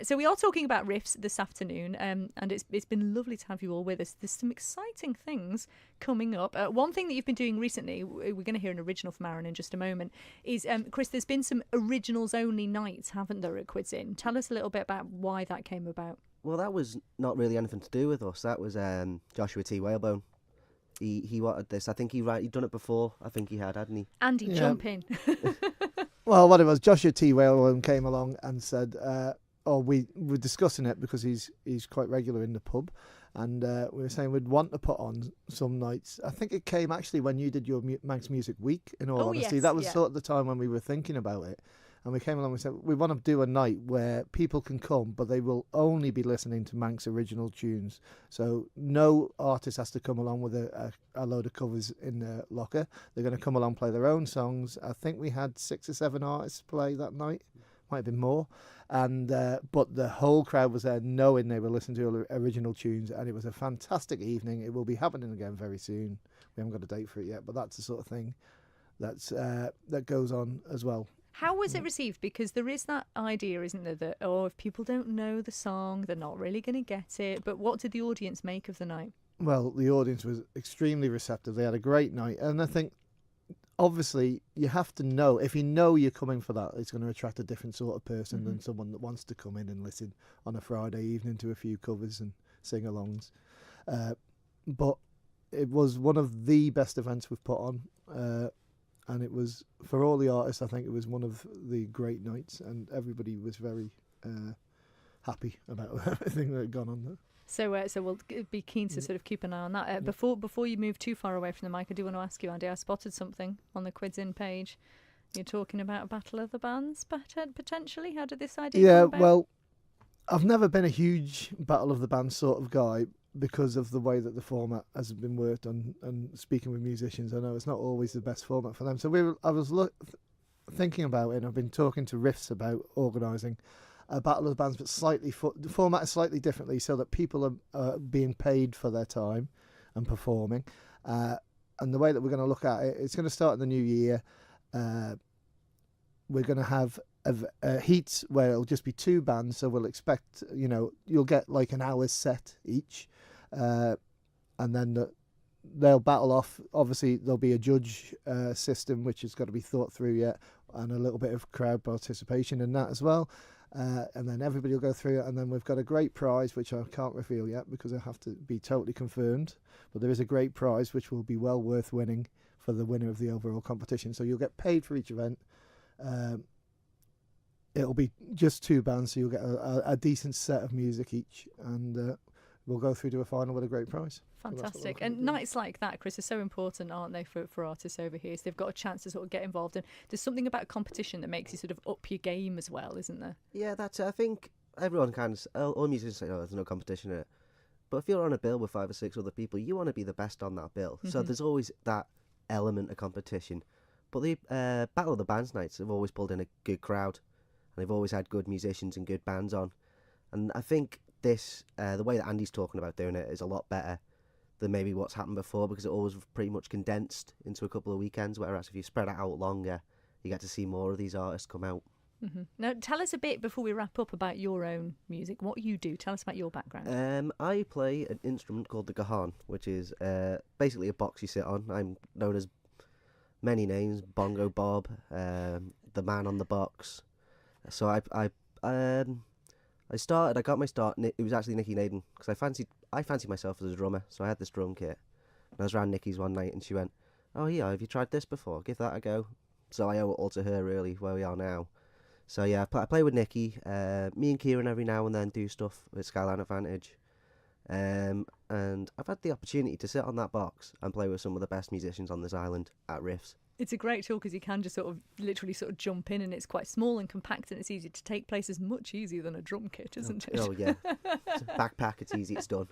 So we are talking about Riffs this afternoon, and it's been lovely to have you all with us. There's some exciting things coming up. One thing that you've been doing recently, we're going to hear an original from Aaron in just a moment, is, Chris, there's been some originals-only nights, haven't there, at Quids In? Tell us a little bit about why that came about. Well, that was not really anything to do with us. That was Joshua T. Whalebone. He wanted this. I think he'd done it before. I think he hadn't he? Andy, jump in. Well, what it was, Joshua T. Whalebone came along and said, we were discussing it because he's quite regular in the pub, and we were saying we'd want to put on some nights. I think it came actually when you did your Manx Music Week, in all honesty. Yes, that was sort of the time when we were thinking about it. And we came along and said, we want to do a night where people can come, but they will only be listening to Manx original tunes. So no artist has to come along with a load of covers in their locker. They're going to come along, play their own songs. I think we had 6 or 7 artists play that night. Might have been more. And but the whole crowd was there knowing they were listening to original tunes, and it was a fantastic evening. It will be happening again very soon. We haven't got a date for it yet, but that's the sort of thing that goes on as well. How was it received? Because there is that idea, isn't there, that, if people don't know the song, they're not really going to get it. But what did the audience make of the night? Well, the audience was extremely receptive. They had a great night. And I think, obviously, you have to know, if you know you're coming for that, it's going to attract a different sort of person than someone that wants to come in and listen on a Friday evening to a few covers and sing-alongs. But it was one of the best events we've put on. And it was, for all the artists, I think it was one of the great nights, and everybody was very happy about everything that had gone on there. So we'll be keen to sort of keep an eye on that. Before you move too far away from the mic, I do want to ask you, Andy, I spotted something on the Quids In page. You're talking about a battle of the bands, potentially. How did this idea come about? Well, I've never been a huge battle of the bands sort of guy, because of the way that the format has been worked on, and speaking with musicians, I know it's not always the best format for them. So I was thinking about it, and I've been talking to Riffs about organising a battle of the bands, but the format is slightly differently, so that people are being paid for their time and performing. And the way that we're going to look at it, it's going to start in the new year. We're going to have heats where it'll just be 2 bands, so we'll expect, you'll get like an hour's set each, and then they'll battle off. Obviously there'll be a judge system which has got to be thought through yet, and a little bit of crowd participation in that as well, and then everybody will go through it, and then we've got a great prize which I can't reveal yet because I have to be totally confirmed, but there is a great prize which will be well worth winning for the winner of the overall competition. So you'll get paid for each event. It'll be just 2 bands, so you'll get a decent set of music each, and we'll go through to a final with a great prize. Fantastic. So and nights like that, Chris, are so important, aren't they, for artists over here? So they've got a chance to sort of get involved, and there's something about competition that makes you sort of up your game as well, isn't there? Yeah, that's it. I think everyone all musicians say, there's no competition in it. But if you're on a bill with 5 or 6 other people, you want to be the best on that bill. So there's always that element of competition. But the Battle of the Bands nights have always pulled in a good crowd. And they've always had good musicians and good bands on. And I think this, the way that Andy's talking about doing it, is a lot better than maybe what's happened before, because it always pretty much condensed into a couple of weekends, whereas if you spread it out longer, you get to see more of these artists come out. Now, tell us a bit, before we wrap up, about your own music, what you do. Tell us about your background. I play an instrument called the gahan, which is basically a box you sit on. I'm known as many names: Bongo Bob, the man on the box. So I got my start. It was actually Nikki Naden, because I fancied myself as a drummer. So I had this drum kit, and I was around Nikki's one night, and she went, "Oh yeah, have you tried this before? Give that a go." So I owe it all to her, really, where we are now. So yeah, I play with Nikki. Me and Kieran every now and then do stuff with Skyline Advantage, and I've had the opportunity to sit on that box and play with some of the best musicians on this island at Riffs. It's a great tool because you can just literally jump in, and it's quite small and compact, and it's easy to take places, much easier than a drum kit, isn't it? Oh yeah, it's a backpack, it's easy, it's done.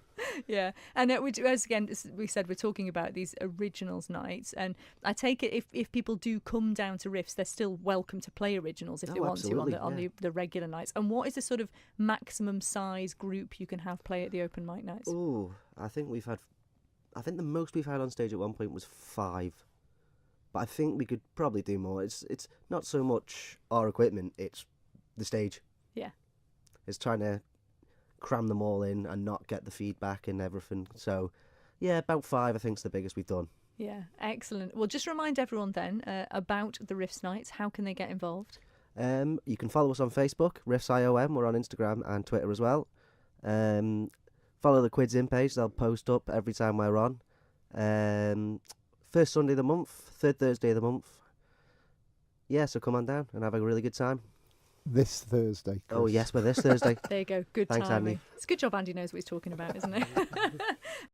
Yeah, and we said we're talking about these originals nights, and I take it if people do come down to Riffs, they're still welcome to play originals if they want to on the regular nights. And what is the sort of maximum size group you can have play at the open mic nights? Oh, I think the most we've had on stage at one point was 5. But I think we could probably do more. It's not so much our equipment, it's the stage. Yeah. It's trying to cram them all in and not get the feedback and everything. So, yeah, about 5 I think is the biggest we've done. Yeah, excellent. Well, just remind everyone then about the Riffs Nights. How can they get involved? You can follow us on Facebook, Riffs IOM. We're on Instagram and Twitter as well. Follow the Quids In page. They'll post up every time we're on. First Sunday of the month, third Thursday of the month. Yeah, so come on down and have a really good time. This Thursday, Chris. Oh, yes, we're this Thursday. There you go. Good Thanks, timing. Andy. It's a good job Andy knows what he's talking about, isn't it?